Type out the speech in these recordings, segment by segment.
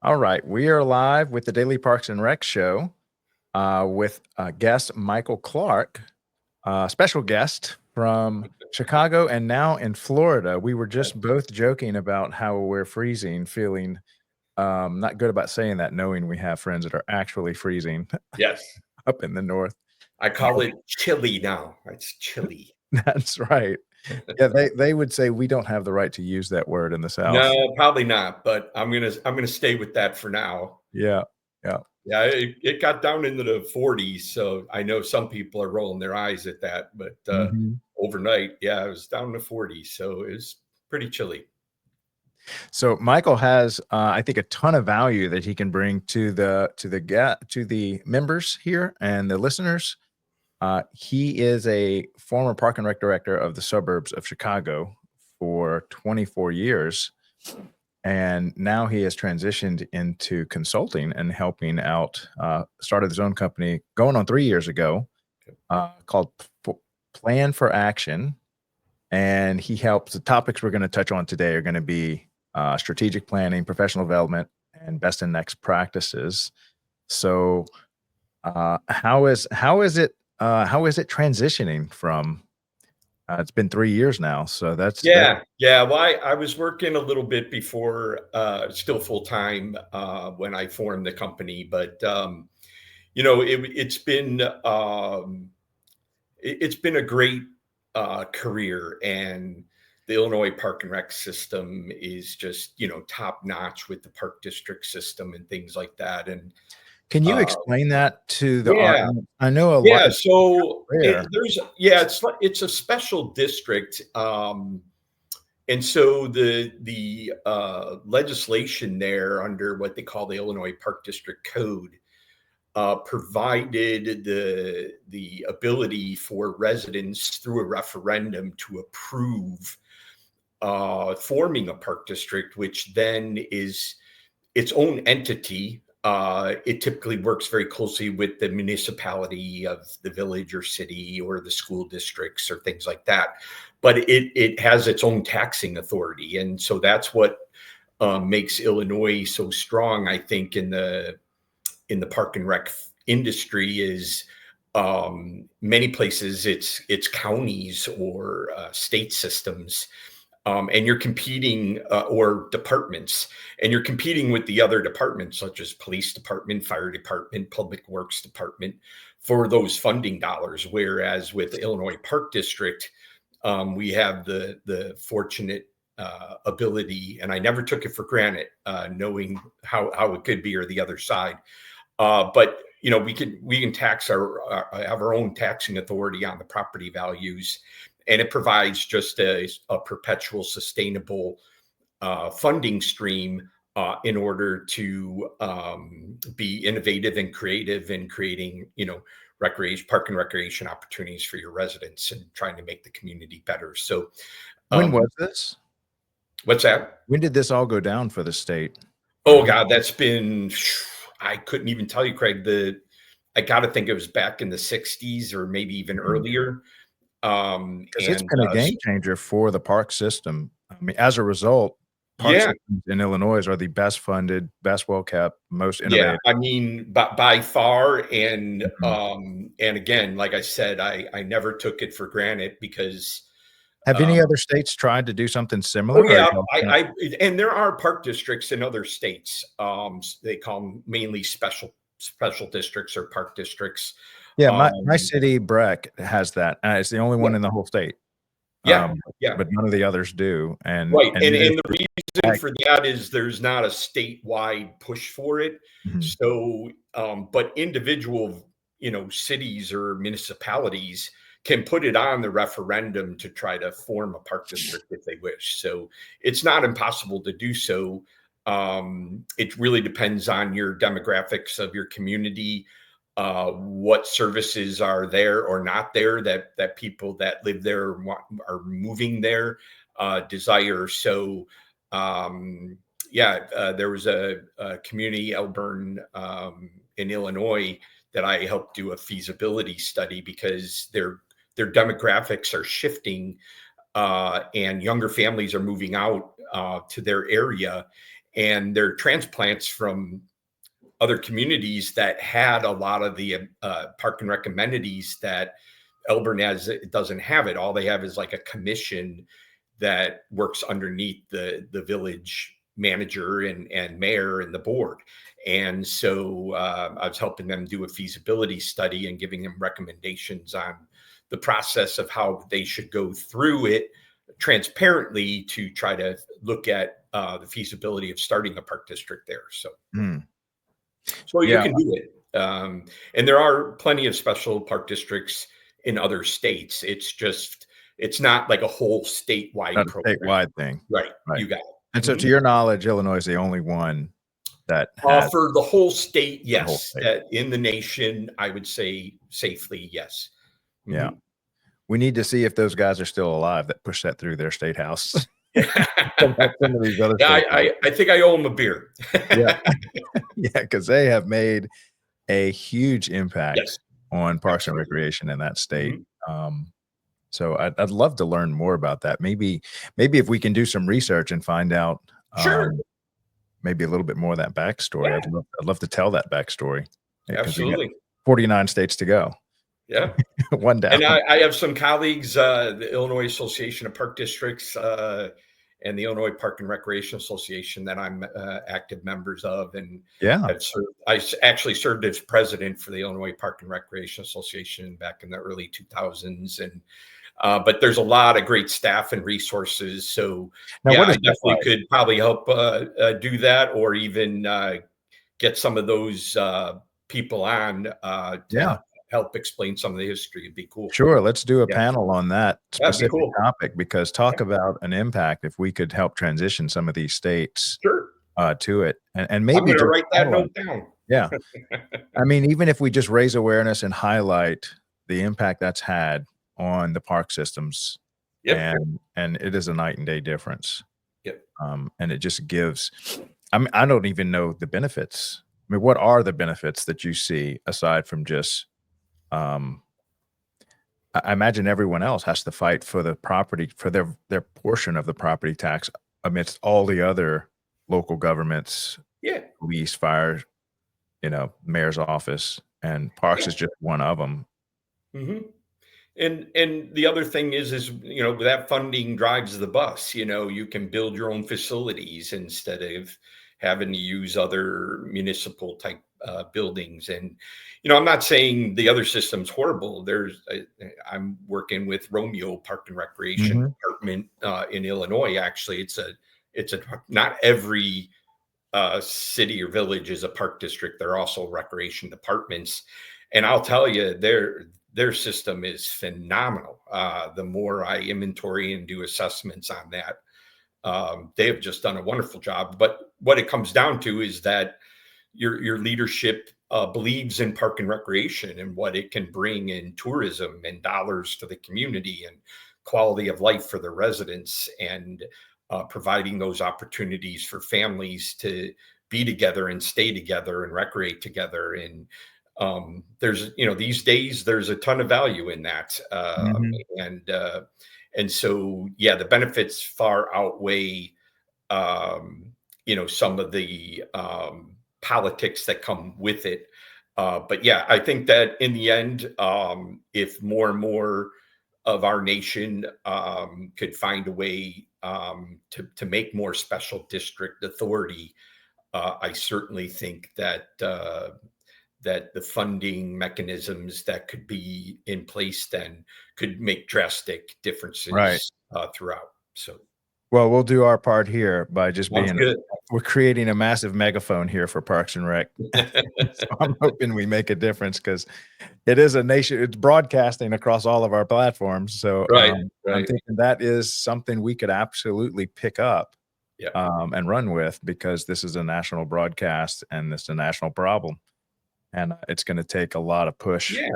All right, we are live with the Daily Parks and Rec Show with guest Michael Clark, special guest from Chicago and now in Florida. We were just both joking about how we're freezing, feeling not good about saying that, knowing we have friends that are actually freezing Yes. up in the north. I call it chilly now. It's chilly. That's right. Yeah, they would say we don't have the right to use that word in the South. No, probably not, but I'm gonna stay with that for now. Yeah, yeah. Yeah, it got down into the 40s, so I know some people are rolling their eyes at that, but Mhm. overnight, yeah, it was down to 40, so it was pretty chilly. So Michael has, I think, a ton of value that he can bring to the members here and the listeners. He is a former park and rec director of the suburbs of Chicago for 24 years, and now he has transitioned into consulting and helping out. Started his own company going on 3 years ago, called Plan for Action, and he helps. The topics we're going to touch on today are going to be strategic planning, professional development, and best and next practices. So, how is it transitioning from? It's been 3 years now, so that's Yeah. Well, I was working a little bit before, still full time when I formed the company, but it's been a great career, and the Illinois Park and Rec system is just top notch with the park district system and things like that. And Can you uh, explain that to the yeah, audience? I know a lot. yeah. It's So rare. it's a special district, and so the legislation there under what they call the Illinois Park District Code provided the ability for residents through a referendum to approve forming a park district, which then is its own entity. It typically works very closely with the municipality of the village or city or the school districts or things like that. But it has its own taxing authority, and so that's what makes Illinois so strong, I think, in the park and rec industry is many places it's counties or state systems, and you're competing or departments, and you're competing with the other departments such as police department, fire department, public works department for those funding dollars. Whereas with Illinois Park District, we have the fortunate ability, and I never took it for granted, knowing how it could be or the other side. But we can have our own taxing authority on the property values, and it provides just a perpetual sustainable funding stream in order to be innovative and creative in creating recreation, park and recreation opportunities for your residents and trying to make the community better. So When um, was this? what's that? When did this all go down for the state? Oh God, that's been, I couldn't even tell you, Craig. I got to think it was back in the 60s or maybe even earlier. Because it's And been a game changer for the park system. I mean, as a result, park yeah, systems in Illinois are the best funded, best well-kept, most yeah. innovative. I mean, by far, Mhm. and again, like I said, I never took it for granted because Have any um, other states tried to do something oh similar, or yeah, y'all kinda I and there are park districts in other states. They call them mainly special districts or park districts. Yeah, my Um, city, Breck, has that, it's the only yeah, one in the whole state, yeah, yeah. but none of the others do, Right, and and it is the reason for that is there's not a statewide push for it. Mhm. So, but individual, cities or municipalities can put it on the referendum to try to form a park district if they wish. So it's not impossible to do so. It really depends on your demographics of your community, what services are there or not there that people that live there are moving there desire. So, yeah, there was a community, Elburn, in Illinois, that I helped do a feasibility study because their demographics are shifting, and younger families are moving out to their area. and they're transplants from other communities that had a lot of the park and rec amenities that Elburn has. It doesn't have it. All they have is like a commission that works underneath the village manager and mayor and the board. And so I was helping them do a feasibility study and giving them recommendations on the process of how they should go through it transparently to try to look at the feasibility of starting a park district there. So, so you Yeah, can do it. And there are plenty of special park districts in other states. It's just, it's not like a whole statewide not a program. statewide thing. Right. Right. You got it. And so, to your knowledge, Illinois is the only one that has For the whole state, the whole yes. state. In the nation, I would say safely, yes. Yeah. We need to see if those guys are still alive that push that through their state house. Yeah, Some of these other states. I think I owe them a beer. Yeah. Yeah, because they have made a huge impact Yes. on parks and Absolutely. recreation in that state. So I'd love to learn more about that. Maybe if we can do some research and find out Sure. maybe a little bit more of that backstory. Yeah. I'd love to tell that backstory. Yeah, 'cause we got Absolutely. 49 states to go. Yeah. One down. And I have some colleagues, the Illinois Association of Park Districts and the Illinois Park and Recreation Association that I'm active members of. And Yeah. I actually served as president for the Illinois Park and Recreation Association back in the early 2000s. And but there's a lot of great staff and resources. So Now, yeah, what I is that definitely like? could probably help do that, or even get some of those people on to help explain some of the history. It'd be cool. Sure, let's do a Yeah. panel on that That'd be specific cool. topic, because talk about an impact if we could help transition some of these states Sure. to it, and I'm maybe going to just write that highlight. note down. Yeah, I mean, even if we just raise awareness and highlight the impact that's had on the park systems, Yep. and it is a night and day difference. Yep. And it just gives. I mean, I don't even know the benefits. I mean, what are the benefits that you see aside from just I imagine everyone else has to fight for the property, for their portion of the property tax amidst all the other local governments, Yeah. police, fire, mayor's office, and parks Yeah. is just one of them. hmm And the other thing is that funding drives the bus. You can build your own facilities instead of having to use other municipal type buildings. And I'm not saying the other system's horrible. I'm working with Romeo Park and Recreation Department in Illinois. Actually, it's a not every city or village is a park district. They're also recreation departments, and I'll tell you, their system is phenomenal. The more I inventory and do assessments on that, they have just done a wonderful job. But what it comes down to is that your leadership believes in park and recreation and what it can bring in tourism and dollars to the community and quality of life for the residents, and providing those opportunities for families to be together and stay together and recreate together. And there's these days there's a ton of value in that, and so yeah, the benefits far outweigh some of the politics that come with it. But yeah, I think that in the end, if more and more of our nation could find a way to make more special district authority, I certainly think that that the funding mechanisms that could be in place then could make drastic differences Right. Throughout. So, Well, we'll do our part here by just sounds being. good. We're creating a massive megaphone here for Parks and Rec. So I'm hoping we make a difference, because it is a nation. It's broadcasting across all of our platforms. So Right, I'm right. thinking that is something we could absolutely pick up Yeah. and run with, because this is a national broadcast and it's a national problem. And it's going to take a lot of push. Yeah.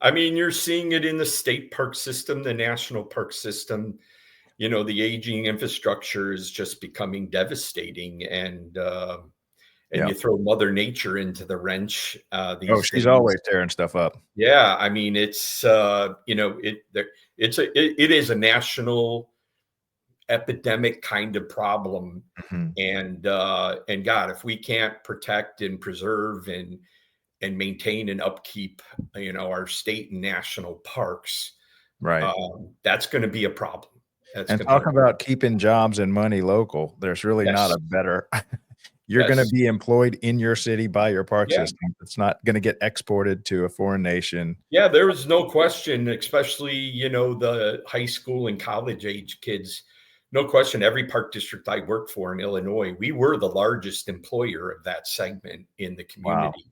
I mean, you're seeing it in the state park system, the national park system. The aging infrastructure is just becoming devastating, and Yeah. you throw Mother Nature into the wrench Oh, these she's days. always tearing stuff up. Yeah, I mean, it is a national epidemic kind of problem. Mhm. And God, if we can't protect and preserve and maintain and upkeep, our state and national parks, Right. that's going to be a problem. That's And going to be talk about keeping jobs and money local. There's really not yes, a better you're gonna yes, be employed in your city by your park yeah. system. It's not gonna get exported to a foreign nation. Yeah, there was no question, especially, the high school and college age kids. No question, every park district I worked for in Illinois, we were the largest employer of that segment in the Wow. community.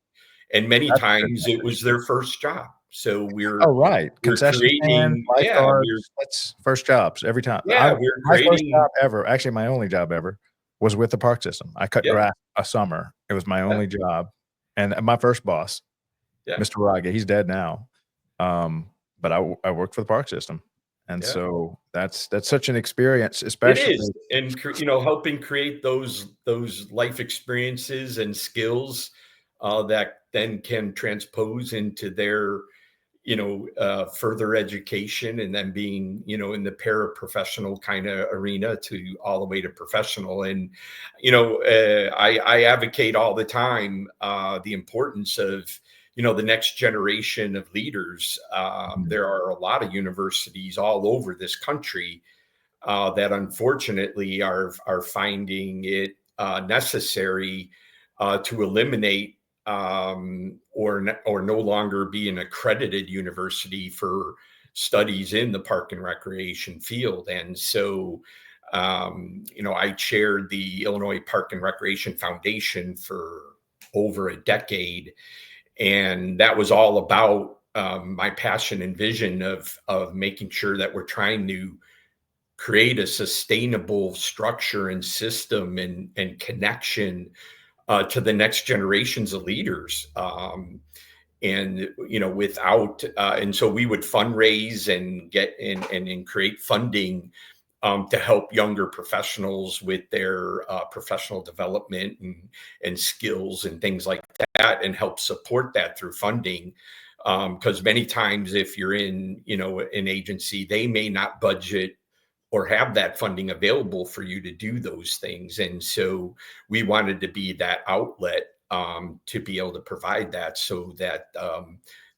And many That's a good times it was transition. their first job. So Oh, right. we're Concession stand, creating, yeah, lifeguards, that's first jobs every time. I we're my first creating, job ever, actually my only job ever, was with the park system. I cut yeah, grass a summer. It was my yeah, only job, and my first boss, yeah, Mr. Raga, he's dead now. But I worked for the park system, and yeah. so that's such an experience, It is, especially. and helping create those life experiences and skills that then can transpose into their further education, and then being in the paraprofessional kind of arena to all the way to professional. And I advocate all the time the importance of the next generation of leaders. Mhm, There are a lot of universities all over this country that unfortunately are finding it necessary to eliminate or no longer be an accredited university for studies in the park and recreation field. And so, I chaired the Illinois Park and Recreation Foundation for over a decade, and that was all about my passion and vision of making sure that we're trying to create a sustainable structure and system and connection to the next generations of leaders. And without and so we would fundraise and get and create funding to help younger professionals with their professional development and skills and things like that, and help support that through funding. Because many times, if you're in an agency, they may not budget or have that funding available for you to do those things. And so we wanted to be that outlet to be able to provide that, so that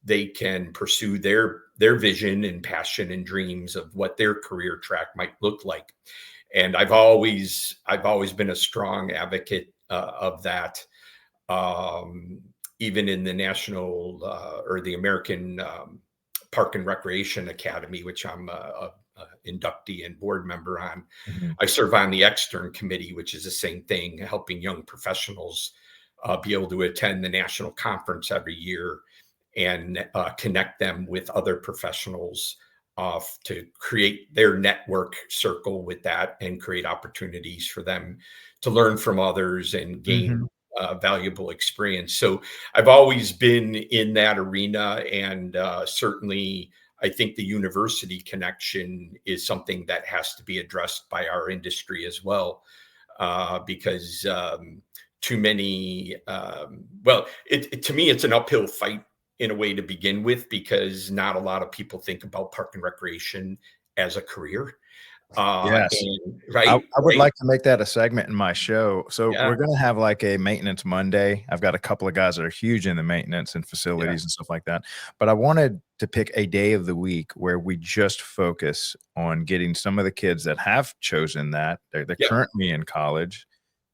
they can pursue their vision and passion and dreams of what their career track might look like. And I've always been a strong advocate of that, um, even in the national or the American Park and Recreation Academy, which I'm a inductee and board member on. mhm, I serve on the extern committee, which is the same thing, helping young professionals be able to attend the national conference every year and connect them with other professionals to create their network circle with that, and create opportunities for them to learn from others and gain mhm. valuable experience. So I've always been in that arena, and certainly I think the university connection is something that has to be addressed by our industry as well, because too many. Well, to me, it's an uphill fight in a way to begin with, because not a lot of people think about park and recreation as a career. Yes. And I would right, like to make that a segment in my show. So yeah, we're gonna have like a maintenance Monday. I've got a couple of guys that are huge in the maintenance and yeah, facilities and stuff like that. But I wanted to pick a day of the week where we just focus on getting some of the kids that have chosen that, they're yeah, currently in college,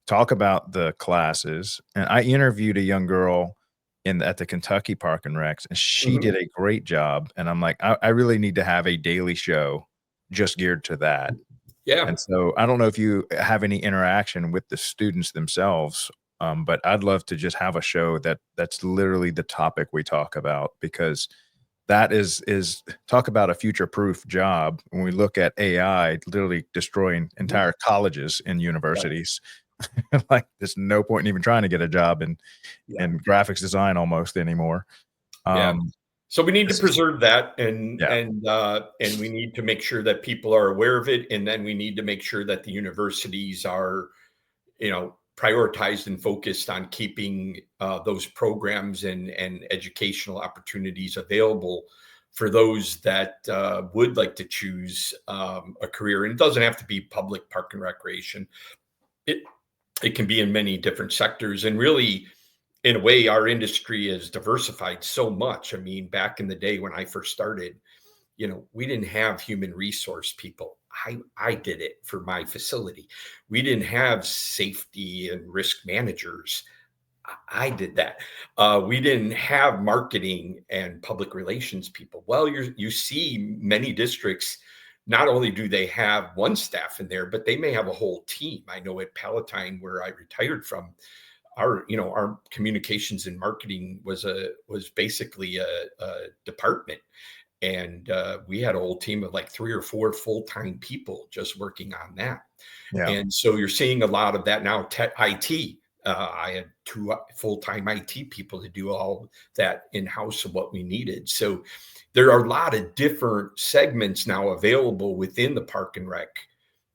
talk about the classes. And I interviewed a young girl at the Kentucky Park and Recs, and she mhm, did a great job. And I'm like, I really need to have a daily show just geared to that. yeah. And so I don't know if you have any interaction with the students themselves, but I'd love to just have a show that's literally the topic we talk about, because that is talk about a future-proof job. When we look at AI literally destroying Mhm. entire colleges and Yeah, universities, like there's no point in even trying to get a job yeah, in graphics design almost anymore. yeah. Um, So we need to this is preserve that, and yeah, we need to make sure that people are aware of it, and then we need to make sure that the universities are, prioritized and focused on keeping those programs and educational opportunities available for those that would like to choose a career. And it doesn't have to be public park and recreation. It can be in many different sectors. And really, in a way, our industry has diversified so much. I mean, back in the day when I first started, we didn't have human resource people. I did it for my facility. We didn't have safety and risk managers. I did that. We didn't have marketing and public relations people. Well, you see many districts, not only do they have one staff in there, but they may have a whole team. I know at Palatine, where I retired from, our communications and marketing was basically a department. And we had a whole team of like 3 or 4 full-time people just working on that. Yeah. And so you're seeing a lot of that now. IT. I had 2 full-time IT people to do all that in-house of what we needed. So there are a lot of different segments now available within the park and rec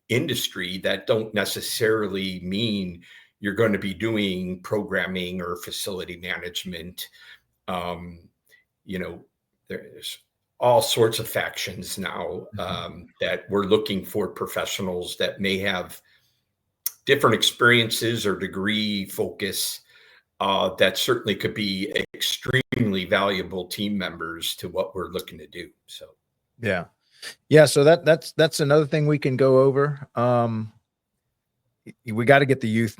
industry that don't necessarily mean you're going to be doing programming or facility management. There's all sorts of factions now that we're looking for professionals that may have different experiences or degree focus that certainly could be extremely valuable team members to what we're looking to do. So yeah, so that's another thing we can go over. We got to get the youth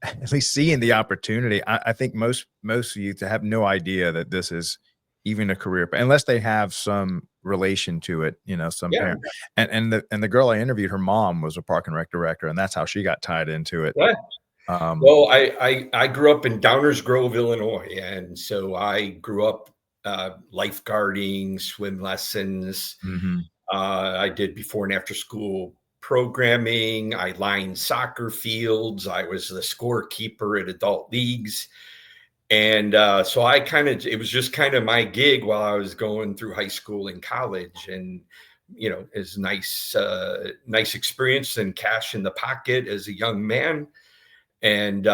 at least seeing the opportunity. I think most youth have no idea that this is even a career, unless they have some relation to it, some yeah, parent. And the girl I interviewed, her mom was a park and rec director, and that's how she got tied into it. yeah. Well, I grew up in Downers Grove, Illinois, and so I grew up lifeguarding, swim lessons. I did before and after school programming. I lined soccer fields. I was the scorekeeper at adult leagues. And so it was just kind of my gig while I was going through high school and college. And, it's nice experience and cash in the pocket as a young man. And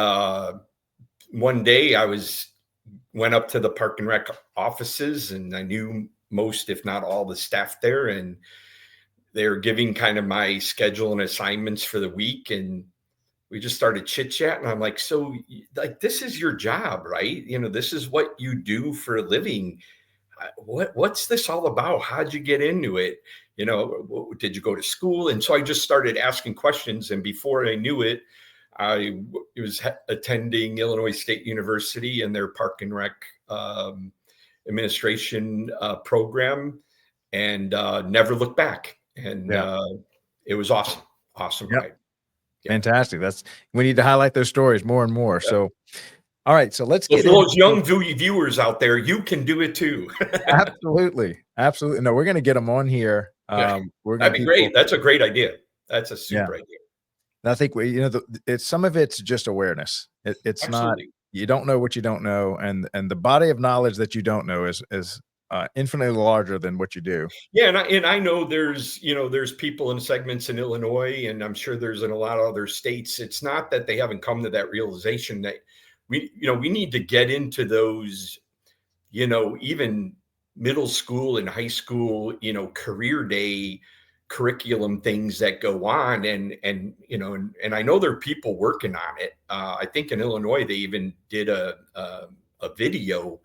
one day went up to the park and rec offices, and I knew most, if not all, the staff there. And they were giving kind of my schedule and assignments for the week. And we just started chit chatting. I'm like, so like, this is your job, right? This is what you do for a living. What's this all about? How'd you get into it? Did you go to school? And so I just started asking questions. And before I knew it, I was attending Illinois State University and their park and rec administration program, and never looked back. And it was awesome. Awesome ride. Yeah. Fantastic. We need to highlight those stories more and more. Yeah. So, all right. So let's get for those young viewers out there. You can do it too. Absolutely. Absolutely. No, we're going to get them on here. That'd be great. That's a great idea. That's a super idea. And I think some of it's just awareness. It's Absolutely. Not, you don't know what you don't know. And the body of knowledge that you don't know is infinitely larger than what you do. Yeah. And I know there's people in segments in Illinois, and I'm sure there's in a lot of other states. It's not that they haven't come to that realization that we need to get into those, even middle school and high school, career day curriculum things that go on. And I know there are people working on it. I think in Illinois, they even did a video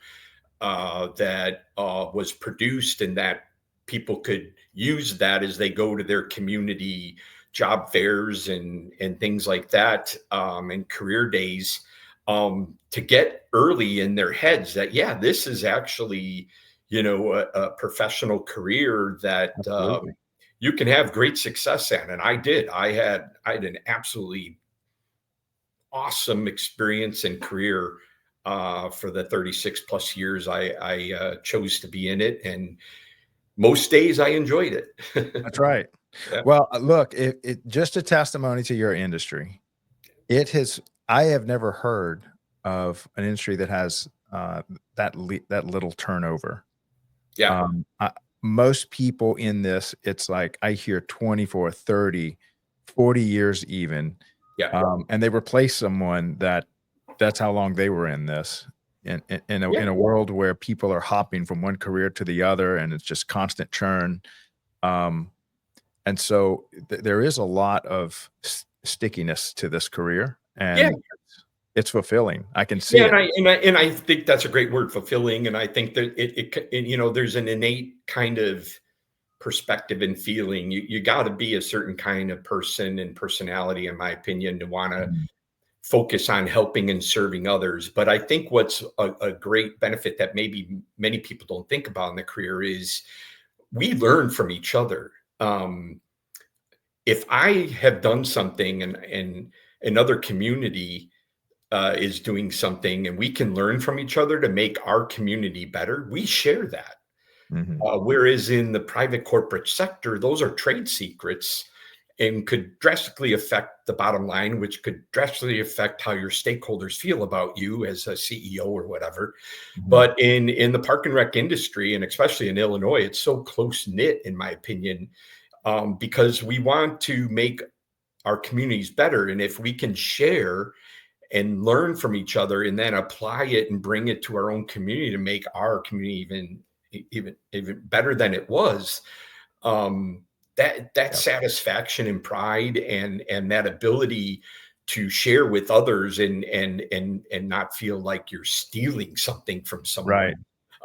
that was produced, and that people could use that as they go to their community job fairs and things like that, and career days, to get early in their heads that, this is actually, a professional career that you can have great success in. And I did. I had an absolutely awesome experience and career for the 36 plus years I chose to be in it. And most days I enjoyed it. That's right. Yeah. Well, look, it just a testimony to your industry. I have never heard of an industry that has that little turnover. Yeah. Most people in this, it's like I hear 24, 30, 40 years even. Yeah. And they replace someone that's how long they were in this. Yeah. in a world where people are hopping from one career to the other and it's just constant churn. Um, and so there is a lot of stickiness to this career, Yeah. and it's fulfilling. I can see Yeah. it. And I think that's a great word, fulfilling. And I think that there's an innate kind of perspective and feeling. You got to be a certain kind of person and personality, in my opinion, to want to Mhm. focus on helping and serving others. But I think what's a great benefit that maybe many people don't think about in the career is we learn from each other. If I have done something and another community is doing something and we can learn from each other to make our community better, we share that. Mhm. Whereas in the private corporate sector, those are trade secrets and could drastically affect the bottom line, which could drastically affect how your stakeholders feel about you as a CEO or whatever. Mhm. But in the park and rec industry, and especially in Illinois, it's so close knit, in my opinion, because we want to make our communities better. And if we can share and learn from each other and then apply it and bring it to our own community to make our community even better than it was, um, that Yep. satisfaction and pride and that ability to share with others and not feel like you're stealing something from Right.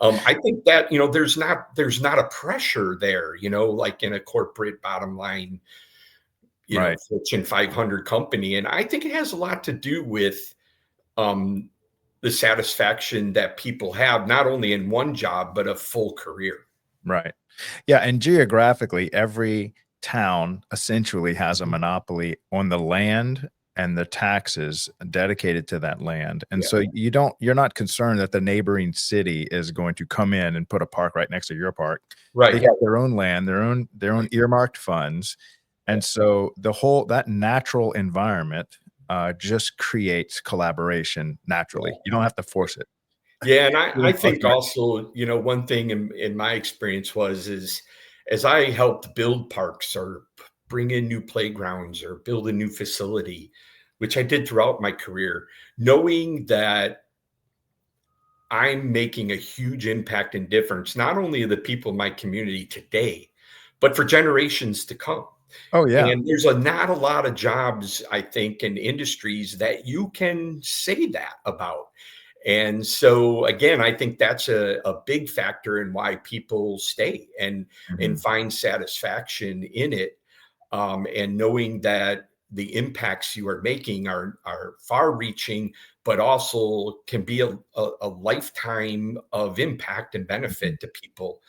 someone. I think that there's not a pressure there, like in a corporate bottom line, Right. Fortune 500 company. And I think it has a lot to do with um, the satisfaction that people have, not only in one job, but a full career. Right. Yeah, and geographically, every town essentially has a monopoly on the land and the taxes dedicated to that land. And Yeah. so you're not concerned that the neighboring city is going to come in and put a park right next to your park. They Right. have their own land, their own earmarked funds. Yeah. And so that natural environment just creates collaboration naturally. You don't have to force it. Yeah. And I Even think functional. also, one thing in my experience is as I helped build parks or bring in new playgrounds or build a new facility, which I did throughout my career, knowing that I'm making a huge impact and difference, not only of the people in my community today, but for generations to come. Oh, yeah. And there's not a lot of jobs, I think, in industries that you can say that about. And so, again, I think that's a big factor in why people stay and Mhm. find satisfaction in it, and knowing that the impacts you are making are far reaching, but also can be a lifetime of impact and Mhm. benefit to people.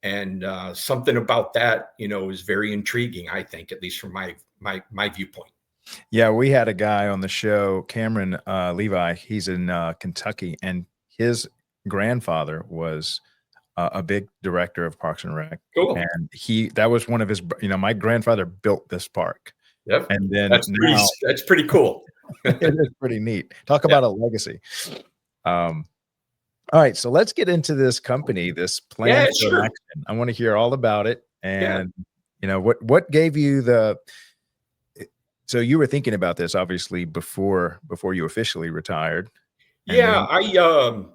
And something about that, is very intriguing, I think, at least from my viewpoint. Yeah, we had a guy on the show, Cameron, Levi. He's in, Kentucky, and his grandfather was a big director of Parks and Rec, Cool. and that was one of his my grandfather built this park, Yep. and then That's pretty. now That's pretty cool. it is pretty neat. Talk Yeah. about a legacy. Um, alright, so let's get into this company, this Yeah. plan for Sure. action. I wanna hear all about it, Yeah. and, what gave you the so you were thinking about this obviously before you officially retired, and Yeah. then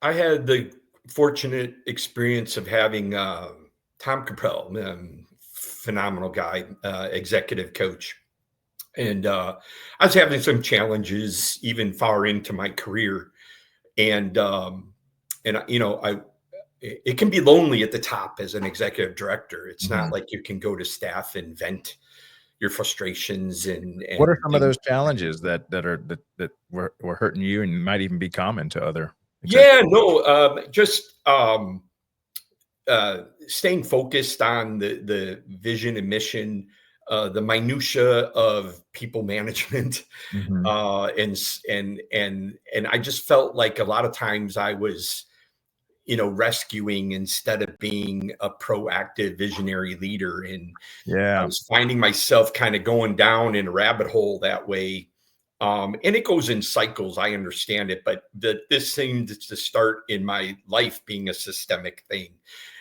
I had the fortunate experience of having Tom Capel, phenomenal guy, executive coach. And I was having some challenges even far into my career. And, it can be lonely at the top as an executive director. It's not Mhm. like you can go to staff and vent your frustrations and, What are and, some of and those challenges that were hurting you and might even be common to other yeah, executives? no, just staying focused on the vision and mission, the minutia of people management, Mhm. and I just felt like a lot of times I was, rescuing instead of being a proactive visionary leader, and I Yeah. was finding myself kind of going down in a rabbit hole that way. And it goes in cycles. I understand it, but this seemed to start in my life being a systemic thing.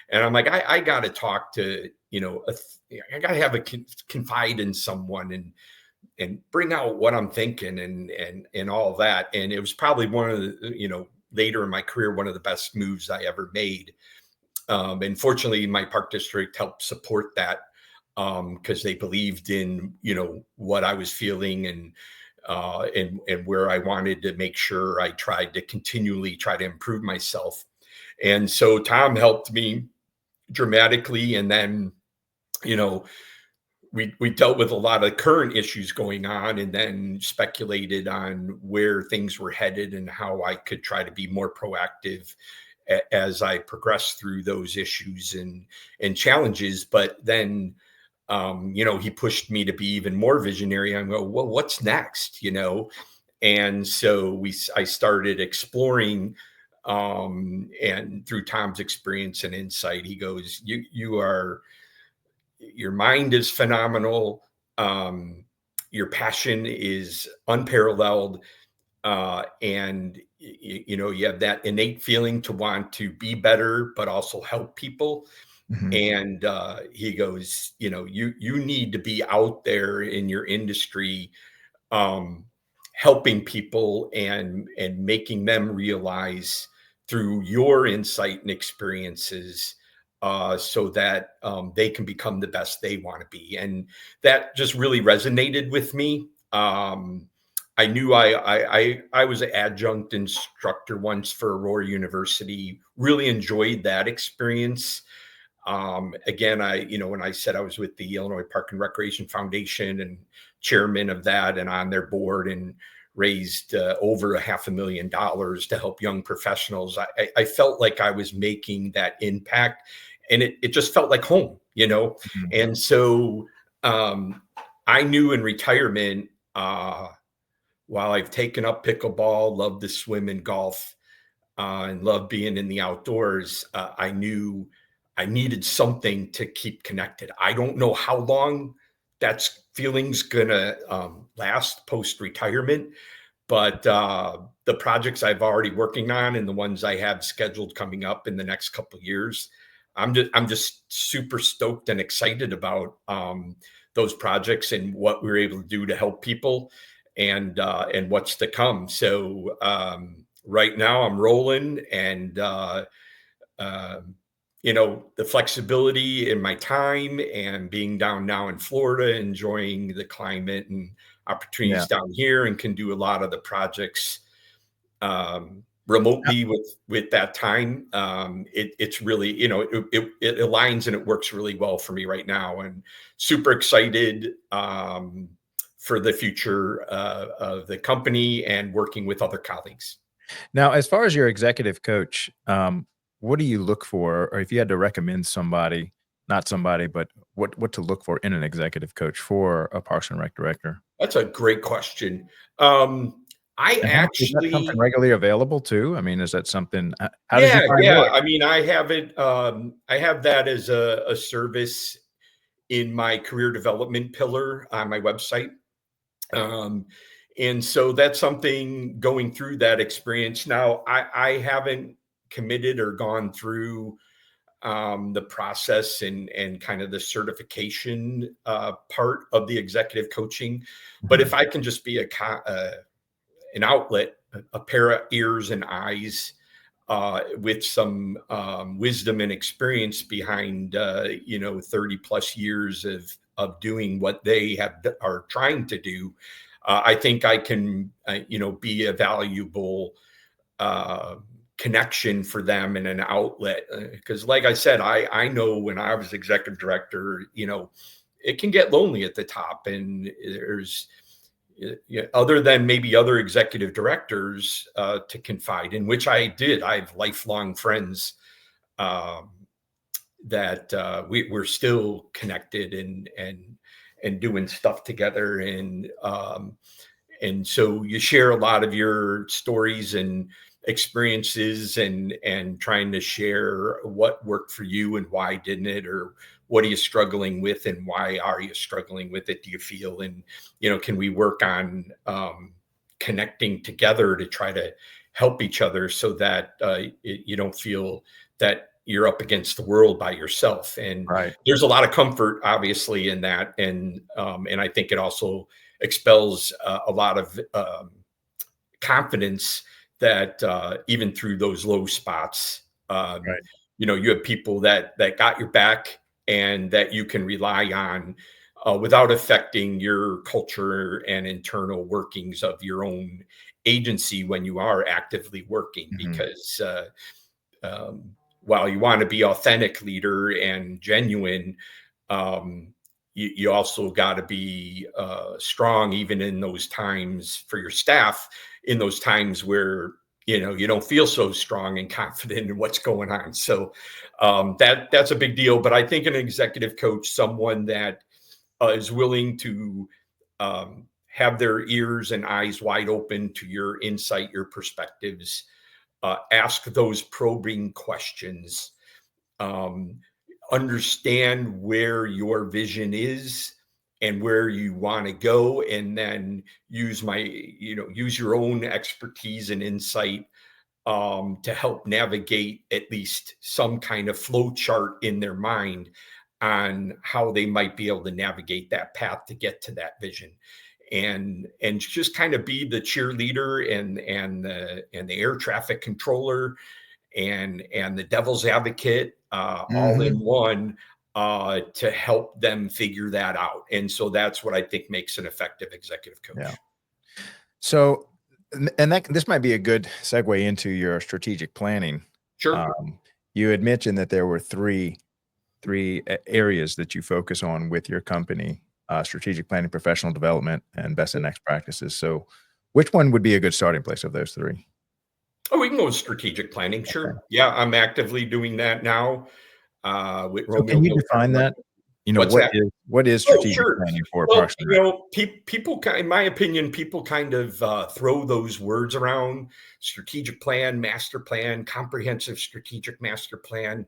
And I'm like, I got to talk to, I got to have confide in someone and bring out what I'm thinking and all that. And it was probably one of the, later in my career, one of the best moves I ever made. And fortunately, my park district helped support that because they believed in, what I was feeling and where I wanted to make sure I tried to continually try to improve myself. And so Tom helped me dramatically. And then, we dealt with a lot of current issues going on and then speculated on where things were headed and how I could try to be more proactive as I progressed through those issues and challenges. But then, he pushed me to be even more visionary. I go, well, what's next? And so I started exploring, and through Tom's experience and insight, he goes, your mind is phenomenal. Your passion is unparalleled. And you have that innate feeling to want to be better, but also help people. Mhm. And he goes, you need to be out there in your industry, um, helping people and making them realize through your insight and experiences, so that they can become the best they want to be. And that just really resonated with me. I knew I was an adjunct instructor once for Aurora University. Really enjoyed that experience. Again, when I said I was with the Illinois Park and Recreation Foundation and chairman of that and on their board and raised over $500,000 to help young professionals, I felt like I was making that impact, and it just felt like home. Mhm. And so I knew in retirement, while I've taken up pickleball, love to swim and golf, and love being in the outdoors, I knew I needed something to keep connected. I don't know how long that feeling's gonna last post retirement, but the projects I've already working on and the ones I have scheduled coming up in the next couple of years, I'm just super stoked and excited about those projects and what we're able to do to help people and what's to come. So right now I'm rolling, and uh, the flexibility in my time and being down now in Florida, enjoying the climate and Yeah. opportunities down here, and can do a lot of the projects Yeah. remotely with that time. It's really, it aligns and it works really well for me right now, and super excited for the future of the company and working with other colleagues. Now, as far as your executive coach, what do you look for? Or if you had to recommend somebody, not somebody, but what to look for in an executive coach for a Parks and Rec director? That's a great question. Um, I And how is that something actually, regularly available too? I mean, is that something how did you yeah, find yeah. yours? I mean, I have it. I have that as a service in my career development pillar on my website. Um, and so that's something going through that experience. Now, I haven't committed or gone through the process and kind of the certification part of the executive coaching. But Mhm. if I can just be an outlet, a pair of ears and eyes, with some wisdom and experience behind 30 plus years of doing what they are trying to do, I think I can be a valuable uh, connection for them and an outlet, because like I said, I know when I was executive director, it can get lonely at the top, and there's other than maybe other executive directors to confide in, which I did. I have lifelong friends um, that we're still connected and doing stuff together, and so you share a lot of your stories and experiences and trying to share what worked for you and why didn't it, or what are you struggling with and why are you struggling with it, do you feel, and can we work on connecting together to try to help each other so that you don't feel that you're up against the world by yourself. And Right. there's a lot of comfort obviously in that, and I think it also expels a lot of confidence that even through those low spots, Right. you have people that got your back and that you can rely on without affecting your culture and internal workings of your own agency when you are actively working. Mhm. Because while you want to be authentic leader and genuine, you also got to be strong even in those times for your staff, in those times where you don't feel so strong and confident in what's going on. So that's a big deal. But I think an executive coach, someone that is willing to have their ears and eyes wide open to your insight, your perspectives, ask those probing questions, um, understand where your vision is and where you want to go, and then use your own expertise and insight to help navigate at least some kind of flow chart in their mind on how they might be able to navigate that path to get to that vision, and just kind of be the cheerleader and the air traffic controller and the devil's advocate all in Mhm. one to help them figure that out. And so that's what I think makes an effective executive Yeah. coach. So, and that this might be a good segue into your strategic planning. Sure. Um, you had mentioned that there were three areas that you focus on with your company: strategic planning, professional development, and best and next practices. So, which one would be a good starting place of those three? Oh, we can go with strategic planning. Okay. Sure. Yeah, I'm actively doing that now with So, Romeo can you Hill. define that? What's that? What is Oh, strategic sure. planning for Well, Parks and Rec? people, in my opinion, people kind of throw those words around: strategic plan, master plan, comprehensive strategic master plan.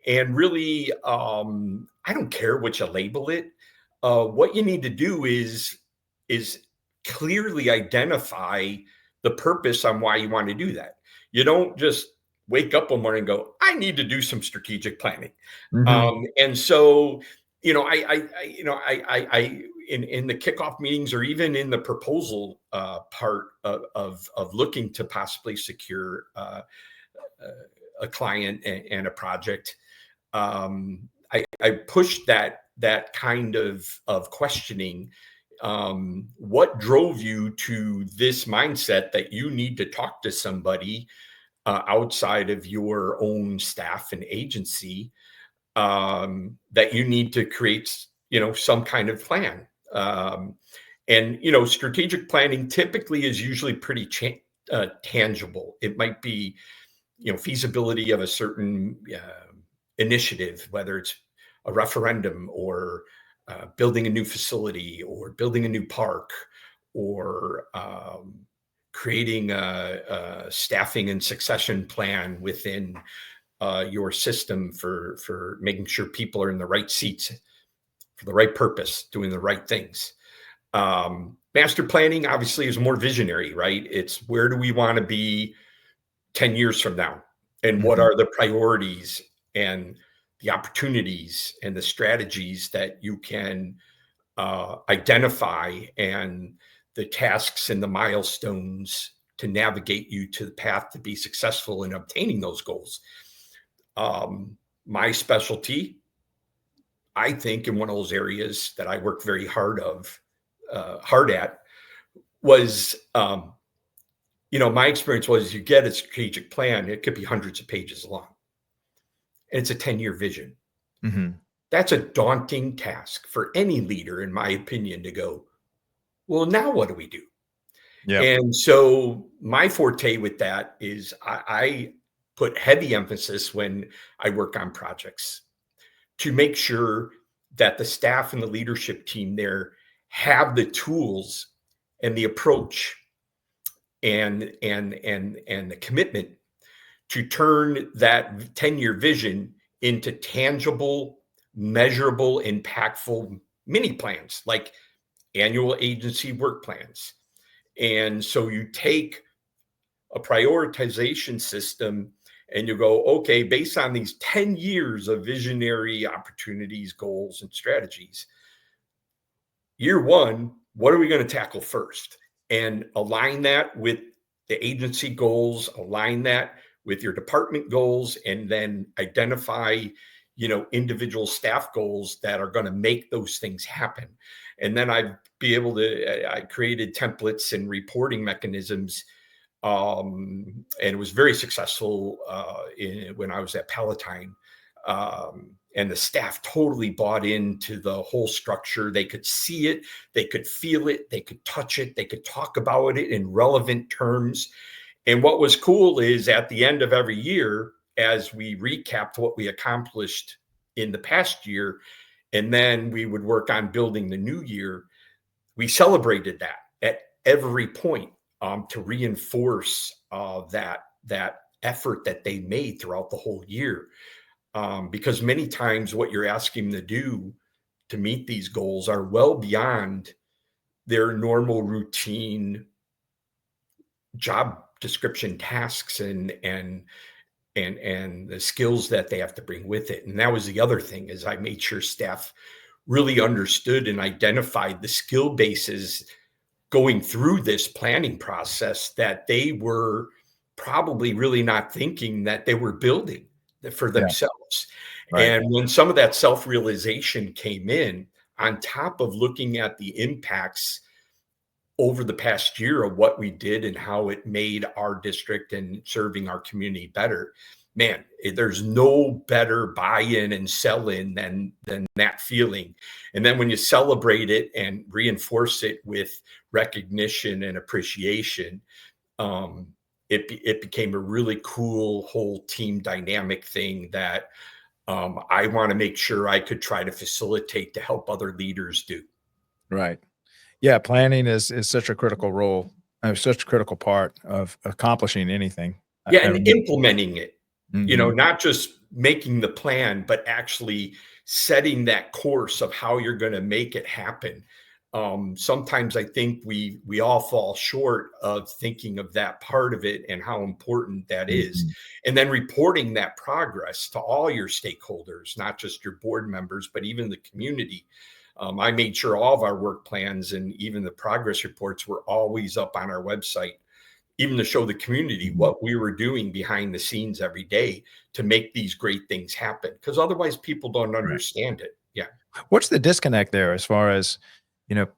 And really, I don't care what you label it. What you need to do is clearly identify the purpose on why you want to do that. You don't just wake up one morning and go, "I need to do some strategic planning." Mhm. And so, in the kickoff meetings or even in the proposal part of looking to possibly secure a client and a project, I push that kind of questioning. What drove you to this mindset that you need to talk to somebody outside of your own staff and agency, that you need to create, some kind of plan. And strategic planning typically is usually pretty tangible. It might be feasibility of a certain initiative, whether it's a referendum or building a new facility or building a new park or creating a staffing and succession plan within your system for making sure people are in the right seats for the right purpose, doing the right things. Master planning obviously is more visionary, right? It's where do we want to be 10 years from now? And what Mhm. are the priorities and the opportunities and the strategies that you can identify, and the tasks and the milestones to navigate you to the path to be successful in obtaining those goals? My specialty, I think, in one of those areas that I work very hard at, was my experience was you get a strategic plan, it could be hundreds of pages long. And it's a 10-year vision. Mhm. That's a daunting task for any leader, in my opinion, to go, well, now what do we do? Yep. And so my forte with that is I put heavy emphasis when I work on projects to make sure that the staff and the leadership team there have the tools and the approach and the commitment to turn that 10-year vision into tangible, measurable, impactful mini plans like annual agency work plans. And so you take a prioritization system and you go, okay, based on these 10 years of visionary opportunities, goals, and strategies, year one, what are we going to tackle first? And align that with the agency goals, align that with your department goals, and then identify, individual staff goals that are going to make those things happen. And then I created templates and reporting mechanisms, and it was very successful when I was at Palatine. And the staff totally bought into the whole structure. They could see it, they could feel it, they could touch it, they could talk about it in relevant terms. And what was cool is at the end of every year, as we recapped what we accomplished in the past year, and then we would work on building the new year, we celebrated that at every point, to reinforce that effort that they made throughout the whole year. Because many times what you're asking them to do to meet these goals are well beyond their normal routine job description tasks and the skills that they have to bring with it. And that was the other thing, is I made sure staff really understood and identified the skill bases going through this planning process that they were probably really not thinking that they were building for themselves. Right. And when some of that self-realization came in, on top of looking at the impacts over the past year of what we did and how it made our district and serving our community better, man, there's no better buy-in and sell-in than that feeling. And then when you celebrate it and reinforce it with recognition and appreciation, it became a really cool whole team dynamic thing that I want to make sure I could try to facilitate to help other leaders do. Right. Yeah, planning is such a critical role, such a critical part of accomplishing anything. Yeah, I and remember. implementing it, Mhm. not just making the plan, but actually setting that course of how you're going to make it happen. Sometimes I think we all fall short of thinking of that part of it and how important that is, Mhm. and then reporting that progress to all your stakeholders, not just your board members, but even the community. I made sure all of our work plans and even the progress reports were always up on our website, even to show the community Mhm. what we were doing behind the scenes every day to make these great things happen. Because otherwise, people don't Right. understand it. Yeah. What's the disconnect there as far as, you know,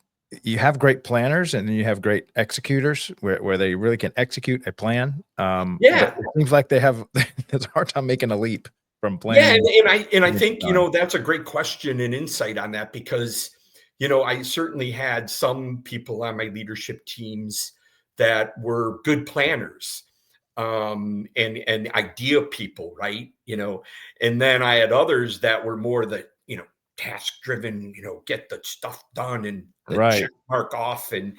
you have great planners and then you have great executors where they really can execute a plan. But Yeah. it seems like they have there's a hard time making a leap from Yeah. planning And I to think, design. that's a great question and insight on that, because, I certainly had some people on my leadership teams that were good planners, and idea people, right? And then I had others that were more the, task driven, get the stuff done and the Right. check mark off. And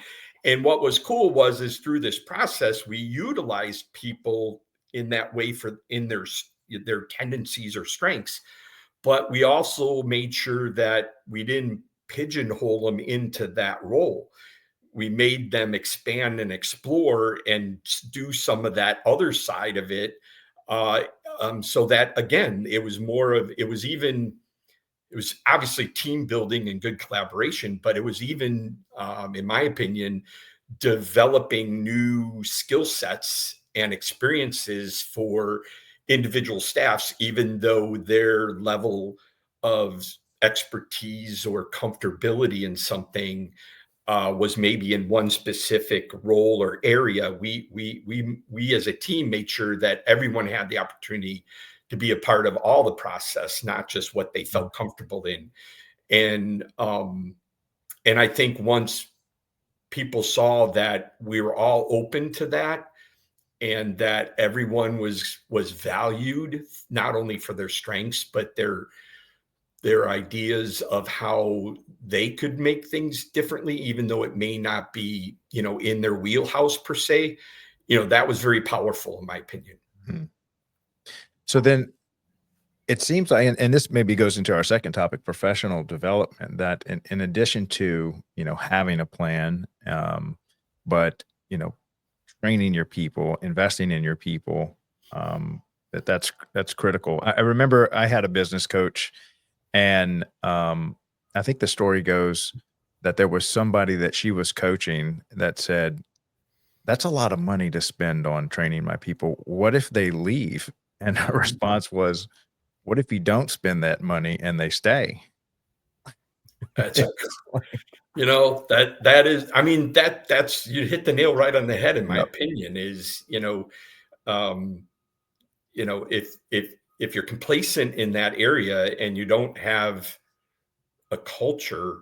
what was cool is through this process, we utilized people in that way for in their tendencies or strengths, but we also made sure that we didn't pigeonhole them into that role. We made them expand and explore and do some of that other side of it, uh, so that again, it was obviously team building and good collaboration, but it was even, in my opinion, developing new skill sets and experiences for individual staffs, even though their level of expertise or comfortability in something was maybe in one specific role or area. We as a team made sure that everyone had the opportunity to be a part of all the process, not just what they felt comfortable in. And I think once people saw that we were all open to that, and that everyone was valued not only for their strengths but their ideas of how they could make things differently, even though it may not be, in their wheelhouse per se, that was very powerful in my opinion. Mhm. So then it seems like, and this maybe goes into our second topic, professional development, that in addition to, having a plan, but, training your people, investing in your people, that's critical. I remember I had a business coach, and I think the story goes that there was somebody that she was coaching that said, "That's a lot of money to spend on training my people. What if they leave?" And her response was, "What if you don't spend that money and they stay?" That's a It's like, that is, I mean, that's, you hit the nail right on the head, in my yep. opinion, is, um, if you're complacent in that area and you don't have a culture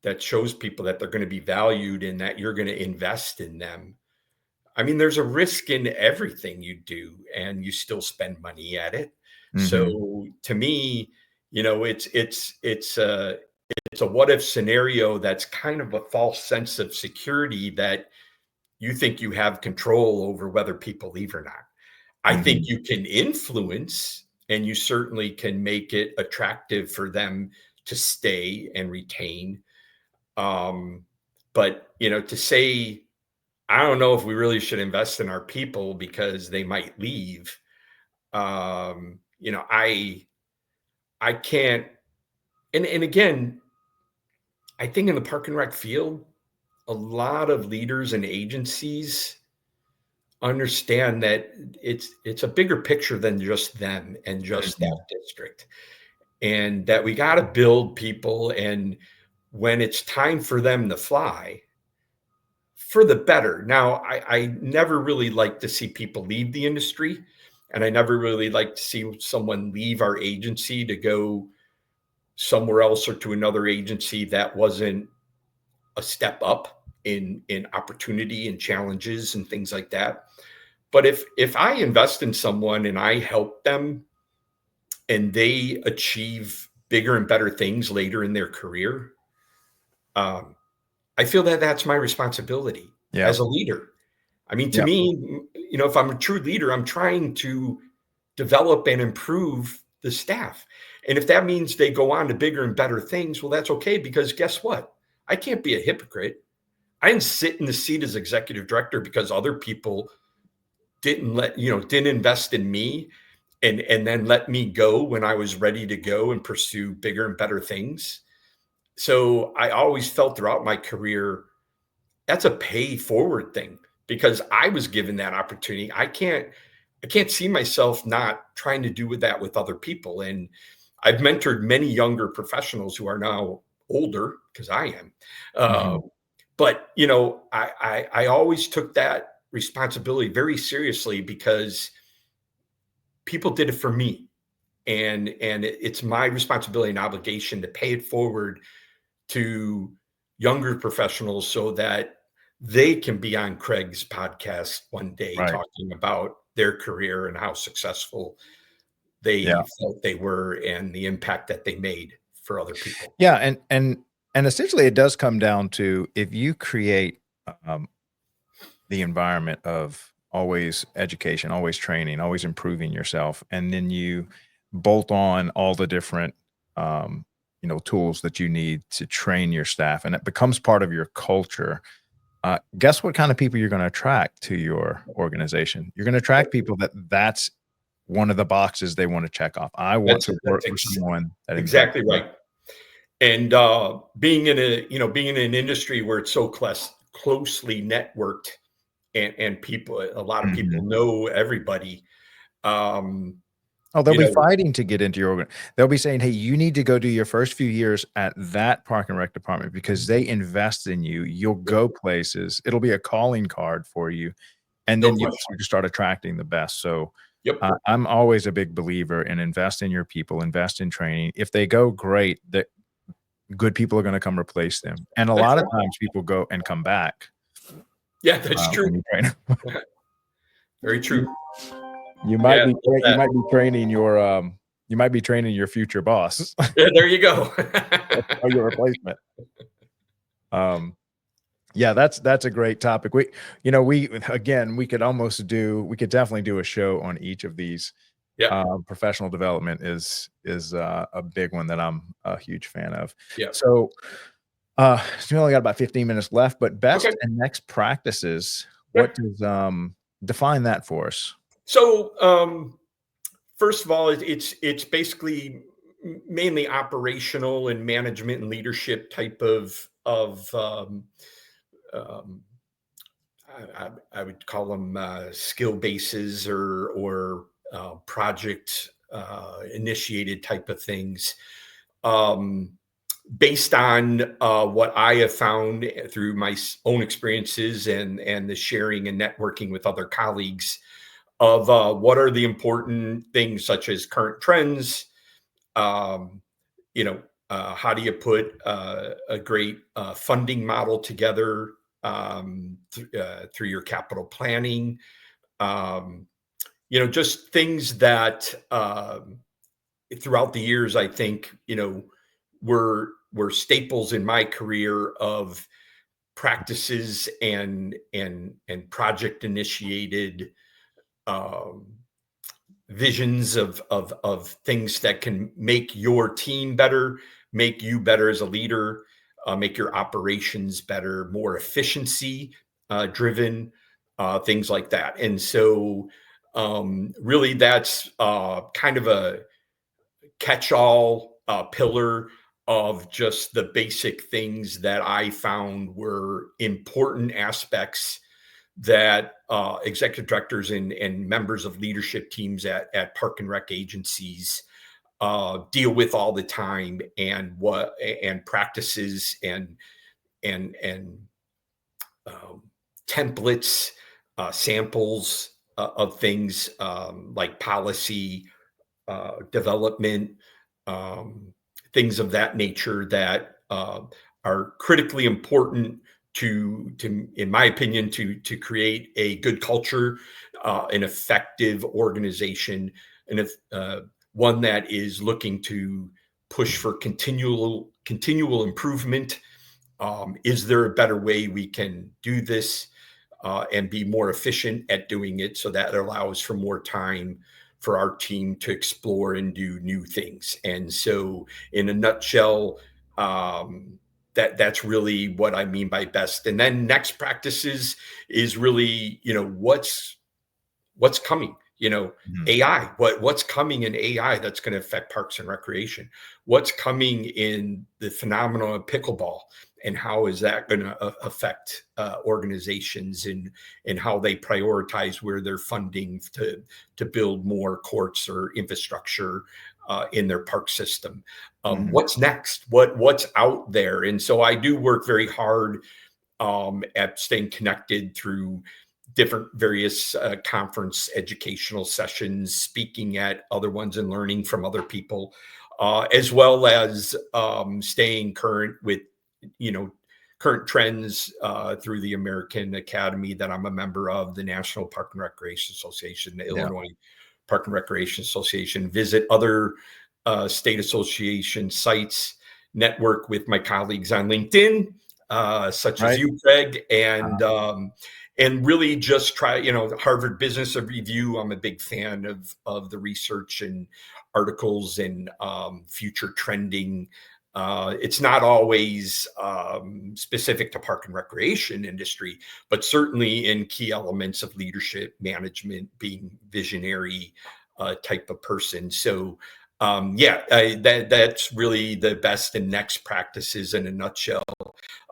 that shows people that they're going to be valued and that you're going to invest in them. I mean, there's a risk in everything you do, and you still spend money at it. Mhm. So to me, it's a what if scenario that's kind of a false sense of security, that you think you have control over whether people leave or not. I think Mhm. you can influence, and you certainly can make it attractive for them to stay and retain. Um, but to say, I don't know if we really should invest in our people because they might leave. I can't. And again, I think in the park and rec field, a lot of leaders and agencies understand that it's a bigger picture than just them and just that Mhm. district, and that we got to build people, and when it's time for them to fly, for the better. Now, I never really like to see people leave the industry, and I never really like to see someone leave our agency to go somewhere else or to another agency that wasn't a step up in opportunity and challenges and things like that. But if I invest in someone and I help them and they achieve bigger and better things later in their career, um, I feel that that's my responsibility as Yep. a leader. I mean, to Yep. me, if I'm a true leader, I'm trying to develop and improve the staff. And if that means they go on to bigger and better things, well, that's okay, because guess what? I can't be a hypocrite. I didn't sit in the seat as executive director because other people didn't invest in me and then let me go when I was ready to go and pursue bigger and better things. So I always felt throughout my career, that's a pay forward thing, because I was given that opportunity. I can't see myself not trying to do with that with other people. And I've mentored many younger professionals who are now older, because I am. Uh, Mhm. but I always took that responsibility very seriously, because people did it for me, and it's my responsibility and obligation to pay it forward to younger professionals so that they can be on Craig's podcast one day Right. talking about their career and how successful they Yeah. felt they were and the impact that they made for other people. Yeah, and essentially it does come down to if you create, um, the environment of always education, always training, always improving yourself, and then you bolt on all the different, tools that you need to train your staff, and it becomes part of your culture. Guess what kind of people you're going to attract to your organization? You're going to attract people that's one of the boxes they want to check off. I want That's to work that's for someone that invests exactly in me. right. And being in an industry where it's so closely networked, and people, a lot of people Mhm. know everybody. Um, Oh, they'll you be know, fighting to get into your they'll be saying, "Hey, you need to go do your first few years at that park and rec department because they invest in you. You'll yep, go places. It'll be a calling card for you, and no then you question. start attracting the best." So, Yep, I'm always a big believer in invest in your people, invest in training. If they go, great, the good people are gonna come replace them, and a that's lot of right. times people go and come back, Yeah, that's true. when you train 'em. Very true. You Yeah, might be love you that. might be training your, you might be training your future boss Yeah, there you go. or your replacement. Um, yeah, that's a great topic. We again, we could definitely do a show on each of these. Yeah, Professional development is a big one that I'm a huge fan of. yeah. So, we only got about 15 minutes left, but Okay. best and next practices, Yeah. what does, define that for us? So, first of all, it's basically mainly operational and management and leadership type of of I would call them skill bases or project initiated type of things. Based on what I have found through my own experiences and the sharing and networking with other colleagues of what are the important things such as current trends, um, how do you put a great funding model together through your capital planning, just things that throughout the years, I think, were staples in my career of practices and project initiated um, visions of things that can make your team better, make you better as a leader, make your operations better, more efficiency driven, things like that. And so, really, that's kind of a catch-all pillar of just the basic things that I found were important aspects that executive directors and members of leadership teams at park and rec agencies deal with all the time, and practices and templates, samples of things like policy development, um, things of that nature that are critically important in my opinion, to create a good culture, an effective organization, and if one that is looking to push for continual improvement. Is there a better way we can do this and be more efficient at doing it so that it allows for more time for our team to explore and do new things? And so, in a nutshell, that's really what I mean by best. And then next practices is really, what's coming, Mhm. AI, what's coming in AI that's going to affect parks and recreation, what's coming in the phenomenon of pickleball, and how is that going to affect organizations and how they prioritize where they're funding to build more courts or infrastructure in their park system. Mhm. What's next? What's out there? And so I do work very hard at staying connected through different various conference educational sessions, speaking at other ones and learning from other people, as well as staying current with, current trends through the American Academy that I'm a member of, the National Park and Recreation Association, the Yeah. Illinois Park and Recreation Association, visit other state association sites, network with my colleagues on LinkedIn, such as Right. you, Craig, Uh, and really just try, the Harvard Business Review. I'm a big fan of the research and articles and future trending. It's not always specific to park and recreation industry, but certainly in key elements of leadership, management, being visionary type of person. So that's really the best and next practices in a nutshell.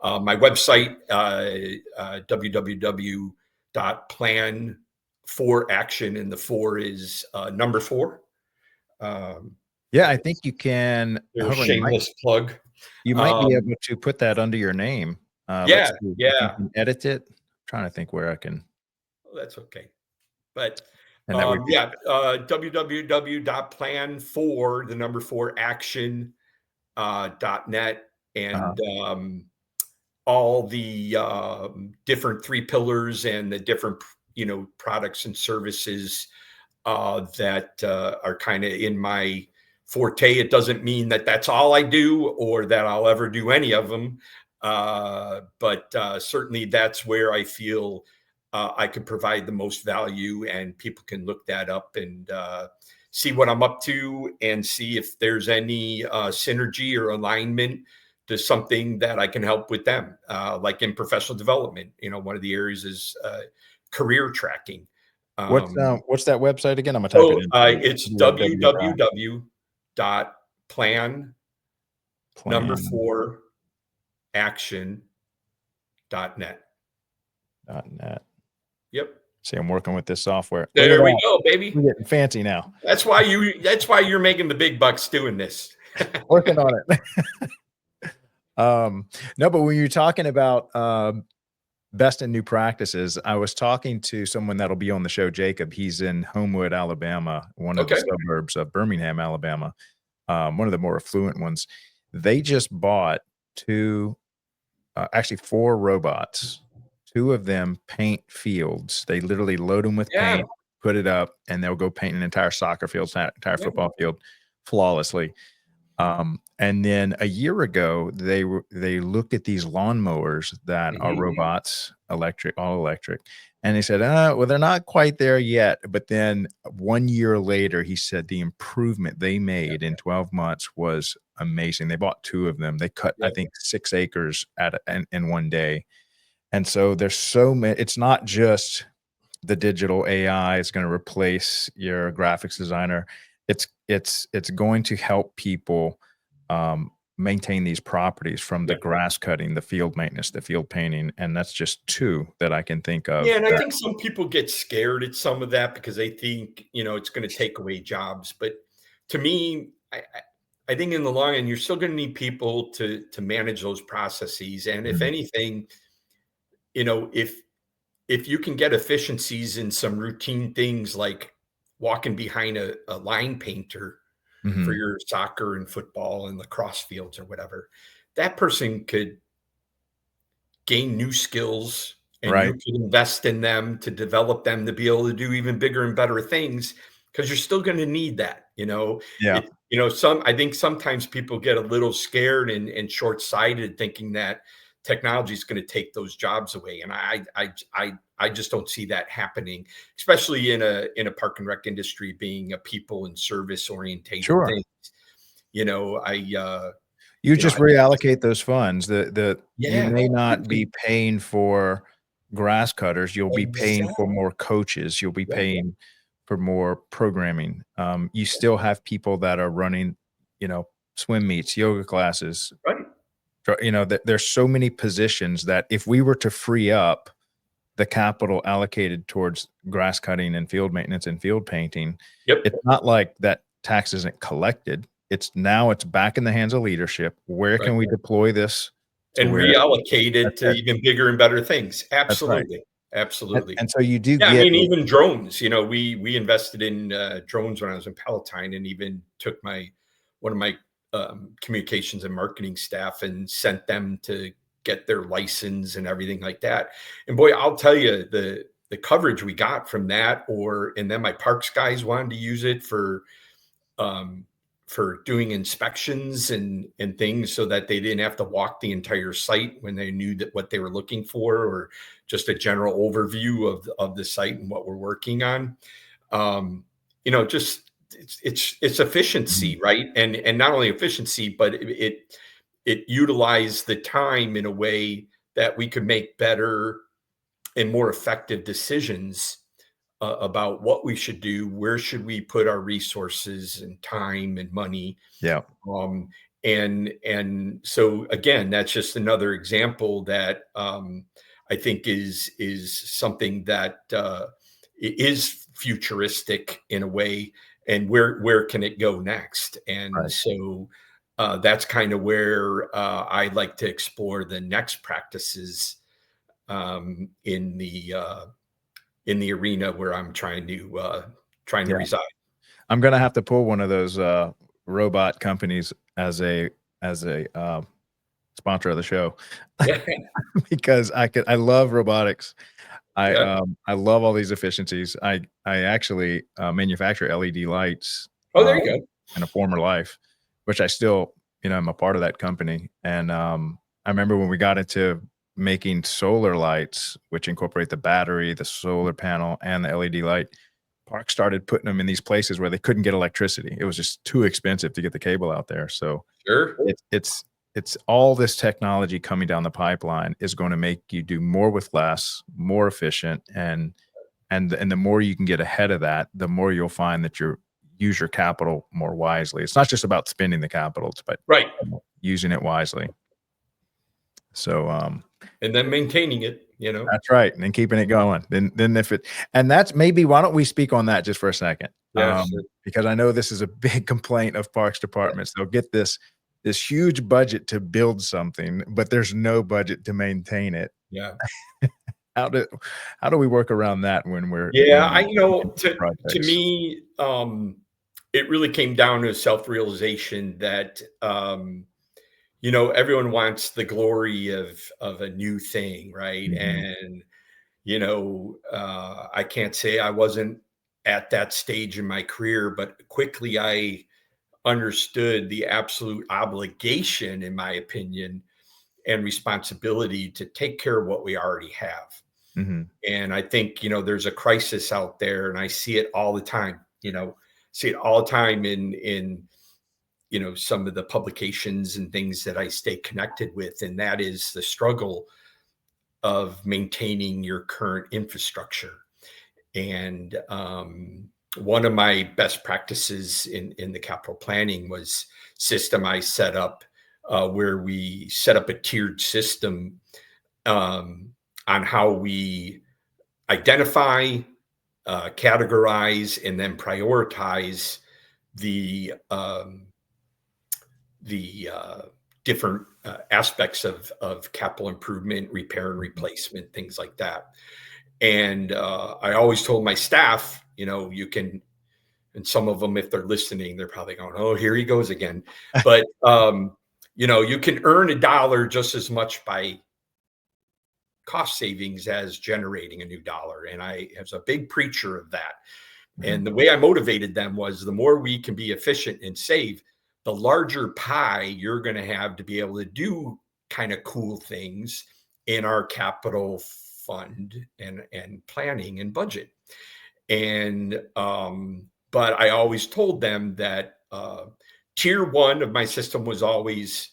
My website, www.plan4action, and the four is number four. yeah, I think you can. Little Hold on, shameless plug. you might be Um, able to put that under your name. Let's yeah, see if you yeah, can edit it. I'm trying to think where I can, that's okay. But and that would be www.plan4, the number four action .net, uh, and all the different three pillars and the different products and services that are kind of in my forte. It doesn't mean that that's all I do or that I'll ever do any of them, but certainly that's where I feel I could provide the most value, and people can look that up and see what I'm up to and see if there's any synergy or alignment to something that I can help with them, like in professional development. One of the areas is career tracking. Um, what's that website again? I'm gonna type it so in. it's www.plan number Plan four action.net. .net. Yep. See, I'm working with this software. Look at There we that. go, baby. We're getting fancy now. That's why you're making the big bucks doing this. Working on it. No, but when you're talking about best in new practices, I was talking to someone that'll be on the show, Jacob. He's in Homewood, Alabama, one of the Okay. suburbs of Birmingham, Alabama, one of the more affluent ones. They just bought actually 4 robots. 2 of them paint fields. They literally load them with Yeah. paint, put it up, and they'll go paint an entire soccer field, entire football field flawlessly. And then a year ago, they looked at these lawnmowers that are robots, all electric, and they said, well, they're not quite there yet. But then 1 year later, he said the improvement they made in 12 months was amazing. They bought 2 of them. They cut, I think, 6 acres in one day. And so there's so many. It's not just the digital AI is going to replace your graphics designer. It's going to help people maintain these properties, from the grass cutting, the field maintenance, the field painting, and that's just 2 that I can think of. Yeah, and I think some people get scared at some of that because they think, it's going to take away jobs. But to me, I think in the long run, you're still going to need people to manage those processes. And if anything, if you can get efficiencies in some routine things like walking behind a line painter for your soccer and football and lacrosse fields or whatever, that person could gain new skills, and you can invest in them to develop them to be able to do even bigger and better things, because you're still going to need that. Yeah. I think sometimes people get a little scared and short-sighted, thinking that technology is going to take those jobs away. And I just don't see that happening, especially in a park and rec industry being a people and service orientated thing. You just reallocate those funds. You may not be paying for grass cutters. You'll be paying for more coaches. You'll be paying for more programming. You still have people that are running, swim meets, yoga classes. Right. There's so many positions that if we were to free up the capital allocated towards grass cutting and field maintenance and field painting, it's not like that tax isn't collected. It's back in the hands of leadership. Where can we deploy this and reallocate it to even bigger and better things? Absolutely. Absolutely. And so you do I get mean, even drones, we invested in drones when I was in Palatine, and even took one of my communications and marketing staff and sent them to get their license and everything like that. And boy, I'll tell you, the coverage we got from that, and then my parks guys wanted to use it for doing inspections and things, so that they didn't have to walk the entire site when they knew that what they were looking for, or just a general overview of the site and what we're working on. Just it's efficiency, right? And not only efficiency, but it utilized the time in a way that we could make better and more effective decisions about what we should do, where should we put our resources and time and money. And so again, that's just another example that I think is something that is futuristic in a way, and where can it go next? And so that's kind of where I like to explore the next practices in the arena where I'm trying to reside. I'm gonna have to pull one of those robot companies as a sponsor of the show. Because I love robotics. I love all these efficiencies. I actually manufacture LED lights. Oh, there you go. In a former life, which I still, I'm a part of that company. And I remember when we got into making solar lights, which incorporate the battery, the solar panel, and the LED light, parks started putting them in these places where they couldn't get electricity. It was just too expensive to get the cable out there. So it's all this technology coming down the pipeline is going to make you do more with less, more efficient, and the more you can get ahead of that, the more you'll find that you use your capital more wisely. It's not just about spending the capital, but using it wisely. So and then maintaining it, that's right, and then keeping it going. Then if it and that's maybe why don't we speak on that just for a second? Yes. Because I know this is a big complaint of parks Yeah. departments. They'll get this huge budget to build something, but there's no budget to maintain it. Yeah. How do we work around that when we're Yeah. doing To projects? me, it really came down to self-realization that, everyone wants the glory of a new thing, right? Mhm, And, I can't say I wasn't at that stage in my career, but quickly I understood the absolute obligation, in my opinion, and responsibility to take care of what we already have. mhm, And I think, there's a crisis out there, and I see it all the time, see it all the time in some of the publications and things that I stay connected with. And that is the struggle of maintaining your current infrastructure. And one of my best practices in the capital planning was system I set up, where we set up a tiered system, um, on how we identify, categorize, and then prioritize the the different aspects of capital improvement, repair and mhm. replacement, things like that. And I always told my staff, you can, and some of them, if they're listening, they're probably going, "Oh, here he goes again." But you can earn $1 just as much by cost savings as generating a new dollar. And I was a big preacher of that. Mhm. And the way I motivated them was, the more we can be efficient and save, the larger pie you're going to have to be able to do kind of cool things in our capital fund and planning and budget. And but I always told them that tier one of my system was always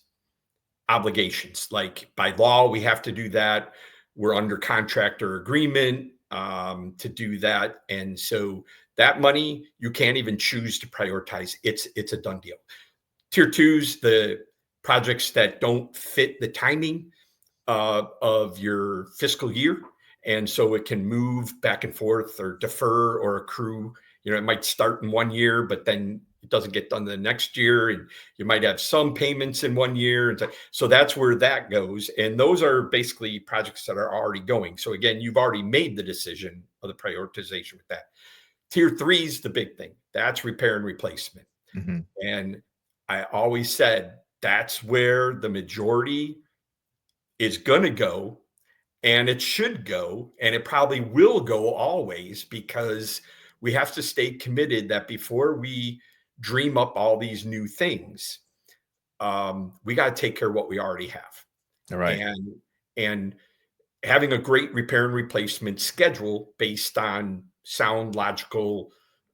obligations. Like, by law, we have to do that. We're under contract or agreement to do that. And so that money, you can't even choose to prioritize. It's a done deal. Tier two's the projects that don't fit the timing of your fiscal year. And so it can move back and forth or defer or accrue. It might start in one year, but then it doesn't get done the next year. And you might have some payments in one year. And so that's where that goes. And those are basically projects that are already going. So again, you've already made the decision of the prioritization with that. Tier three is the big thing. That's repair and replacement. Mhm. And I always said that's where the majority is going to go, and it should go, and it probably will go always, because we have to stay committed that before we dream up all these new things, we got to take care of what we already have. All right. And having a great repair and replacement schedule based on sound, logical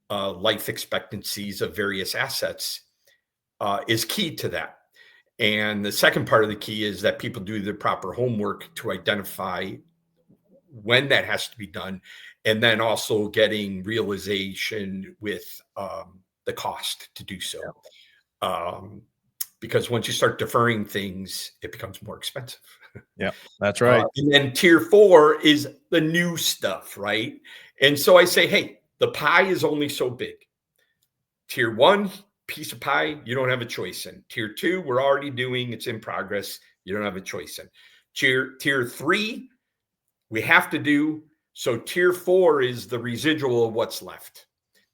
life expectancies of various assets is key to that. And the second part of the key is that people do the proper homework to identify when that has to be done, and then also getting realization with the cost to do Yeah. so. Um, because once you start deferring things, it becomes more expensive. Yeah. That's right. And then tier four is the new stuff, right? And so I say, hey, the pie is only so big. Tier one, piece of pie, you don't have a choice in. Tier two, we're already doing, it's in progress. You don't have a choice in. Tier three, we have to do. So tier four is the residual of what's left.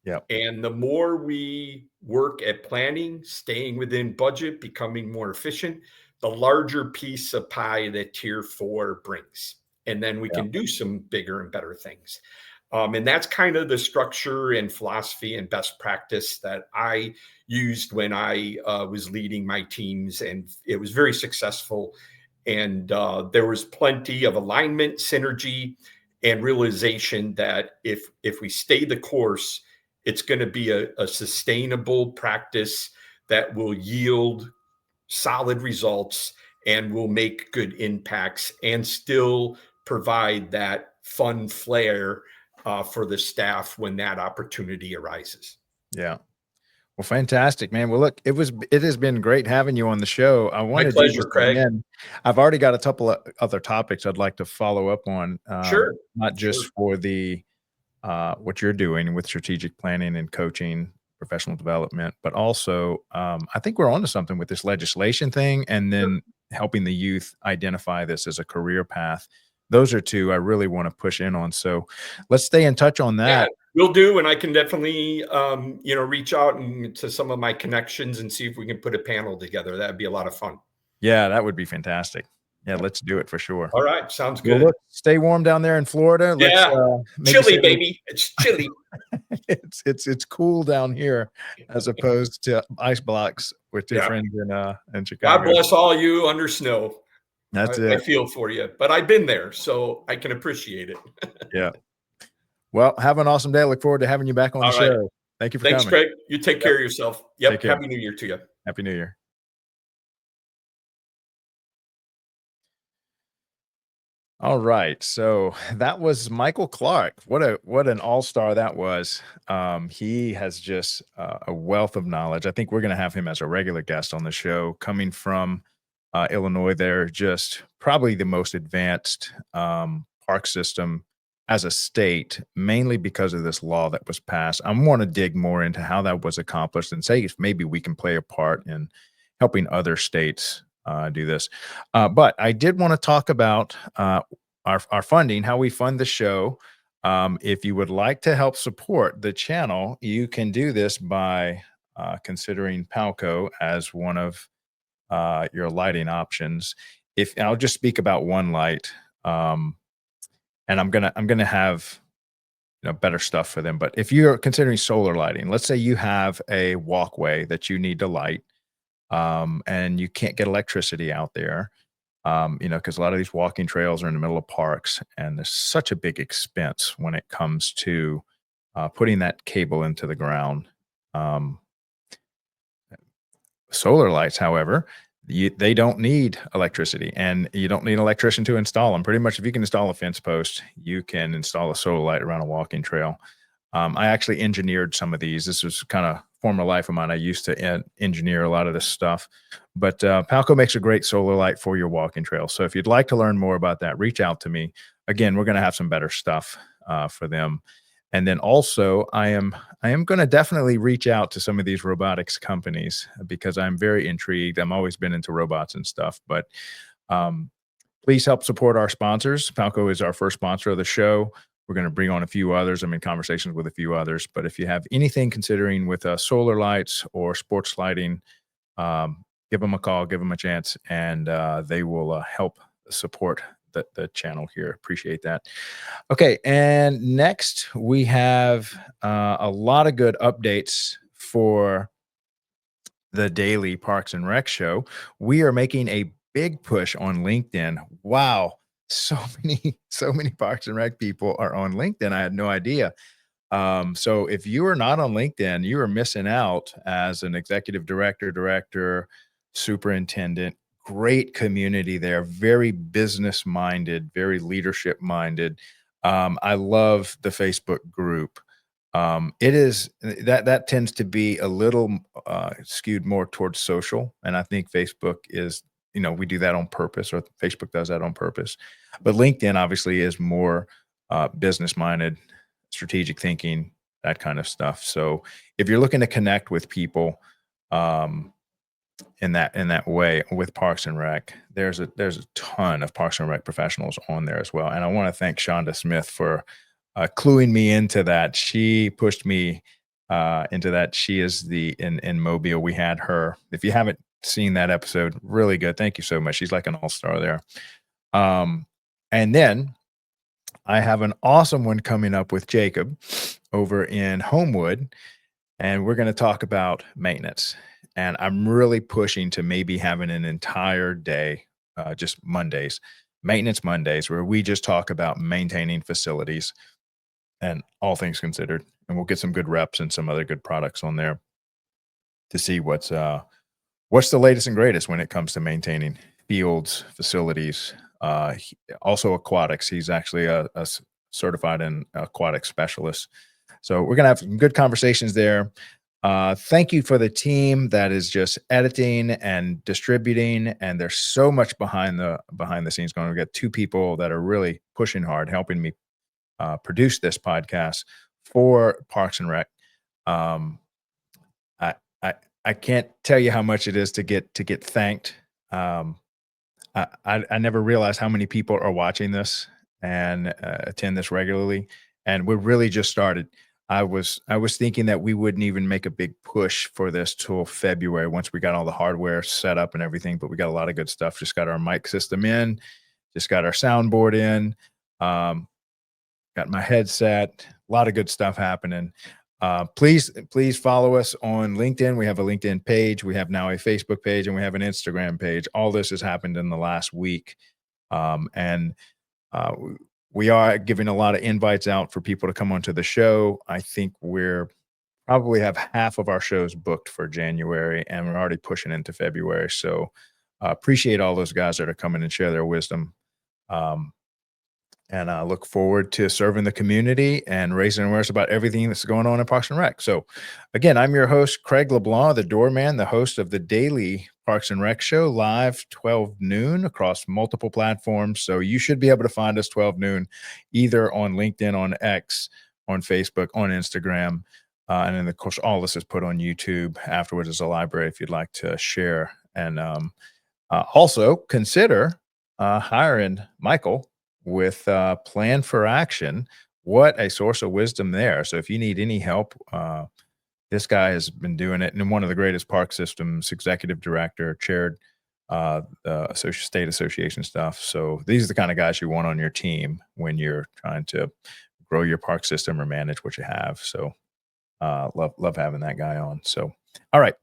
Yeah. And the more we work at planning, staying within budget, becoming more efficient, the larger piece of pie that tier four brings. And then we Yeah. can do some bigger and better things. And that's kind of the structure and philosophy and best practice that I used when I was leading my teams. And it was very successful. And there was plenty of alignment, synergy, and realization that if we stay the course, it's going to be a sustainable practice that will yield solid results and will make good impacts and still provide that fun flair for the staff when that opportunity arises. Yeah. Well, fantastic, man. Well, look, it has been great having you on the show. I want My to do pleasure, this Craig. again. I've already got a couple of other topics I'd like to follow up on, Sure, not sure. just for the what you're doing with strategic planning and coaching, professional development, but also I think we're onto something with this legislation thing, and then helping the youth identify this as a career path. Those are two I really want to push in on. So let's stay in touch on Yeah, that. will do, and I can definitely, reach out and to some of my connections and see if we can put a panel together. That'd be a lot of fun. Yeah, that would be fantastic. Yeah, Yeah. let's do it for sure. All right, sounds Well, good. look, stay warm down there in Florida. Let's Yeah, maybe chilly, say baby. It's chilly. it's cool down here as opposed to ice blocks with your Yeah. friends in God Chicago. bless all you under snow. That's I it. feel for you, but I've been there, so I can appreciate it. Yeah. Well, have an awesome day. I look forward to having you back on the All right. show. Thank you for Thanks, coming. Craig. You take Yep. care of yourself. Take Yep. care. Happy New Year to you. Happy New Year. All right. So that was Michael Clark. What an all-star that was. He has just a wealth of knowledge. I think we're going to have him as a regular guest on the show coming from Illinois. They're just probably the most advanced park system as a state, mainly because of this law that was passed. I want to dig more into how that was accomplished and say if maybe we can play a part in helping other states do this. But I did want to talk about our funding, how we fund the show. If you would like to help support the channel, you can do this by considering Palco as one of your lighting options. If I'll just speak about one light, and I'm gonna have better stuff for them. But if you're considering solar lighting, let's say you have a walkway that you need to light, and you can't get electricity out there, because a lot of these walking trails are in the middle of parks, and there's such a big expense when it comes to putting that cable into the ground. Um, Solar lights, however, they don't need electricity, and you don't need an electrician to install them. Pretty much, if you can install a fence post, you can install a solar light around a walking trail. I actually engineered some of these. This was kind of former life of mine. I used to engineer a lot of this stuff, but Palco makes a great solar light for your walking trail. So if you'd like to learn more about that, reach out to me. Again, we're going to have some better stuff for them. And then also, I am going to definitely reach out to some of these robotics companies because I'm very intrigued. I'm always been into robots and stuff, but um, please help support our sponsors. Palco is our first sponsor of the show. We're going to bring on a few others. I'm in conversations with a few others. But if you have anything considering with solar lights or sports lighting, give them a call, give them a chance, and they will help support the channel here. Appreciate that. Okay, and next we have a lot of good updates for the daily Parks and Rec show. We are making a big push on LinkedIn. Wow, so many Parks and Rec people are on LinkedIn. I had no idea. So if you are not on LinkedIn, you are missing out as an executive director, superintendent. Great community there, very business minded, very leadership minded. I love the Facebook group. It is that tends to be a little skewed more towards social, and I think Facebook is, we do that on purpose, or Facebook does that on purpose. But LinkedIn obviously is more business minded, strategic thinking, that kind of stuff. So if you're looking to connect with people um, in that way with Parks and Rec, there's a ton of Parks and Rec professionals on there as well. And I want to thank Shonda Smith for cluing me into that. She pushed me into that. She is in Mobile. We had her. If you haven't seen that episode, really good. Thank you so much. She's like an all-star there. And then I have an awesome one coming up with Jacob over in Homewood, and we're going to talk about maintenance. And I'm really pushing to maybe having an entire day, just Mondays, maintenance Mondays, where we just talk about maintaining facilities and all things considered. And we'll get some good reps and some other good products on there to see what's the latest and greatest when it comes to maintaining fields, facilities, also aquatics. He's actually a certified and aquatic specialist. So we're going to have some good conversations there. Thank you for the team that is just editing and distributing, and there's so much behind the scenes going. We got two people that are really pushing hard, helping me produce this podcast for Parks and Rec. Um, I, I can't tell you how much it is to get thanked. Um, I never realized how many people are watching this and attend this regularly, and we're really just started. I was thinking that we wouldn't even make a big push for this till February once we got all the hardware set up and everything. But we got a lot of good stuff. Just got our mic system in, just got our soundboard in, got my headset. A lot of good stuff happening. Please follow us on LinkedIn. We have a LinkedIn page. We have now a Facebook page, and we have an Instagram page. All this has happened in the last week, and we are giving a lot of invites out for people to come onto the show. I think we're probably have half of our shows booked for January, and we're already pushing into February. So appreciate all those guys that are coming and share their wisdom. Um, and I look forward to serving the community and raising awareness about everything that's going on in Parks and Rec. So, again, I'm your host, Craig LeBlanc, the doorman, the host of the daily Parks and Rec show, live 12 noon across multiple platforms. So, you should be able to find us 12 noon either on LinkedIn, on X, on Facebook, on Instagram. And then, of course, all this is put on YouTube afterwards as a library if you'd like to share. And also consider hiring Michael with Plan for Action. What a source of wisdom there. So if you need any help, this guy has been doing it, and one of the greatest park systems executive director, chaired the state association stuff. So these are the kind of guys you want on your team when you're trying to grow your park system or manage what you have. So love having that guy on. So all right,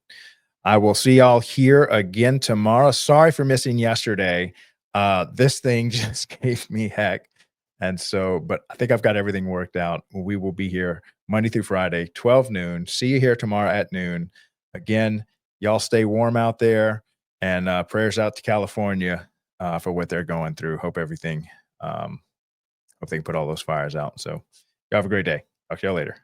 I will see y'all here again tomorrow. Sorry for missing yesterday. This thing just gave me heck. And so, but I think I've got everything worked out. We will be here Monday through Friday, 12 noon. See you here tomorrow at noon. Again, y'all stay warm out there, and prayers out to California for what they're going through. Hope everything, hope they can put all those fires out. So, y'all have a great day. Talk to y'all later.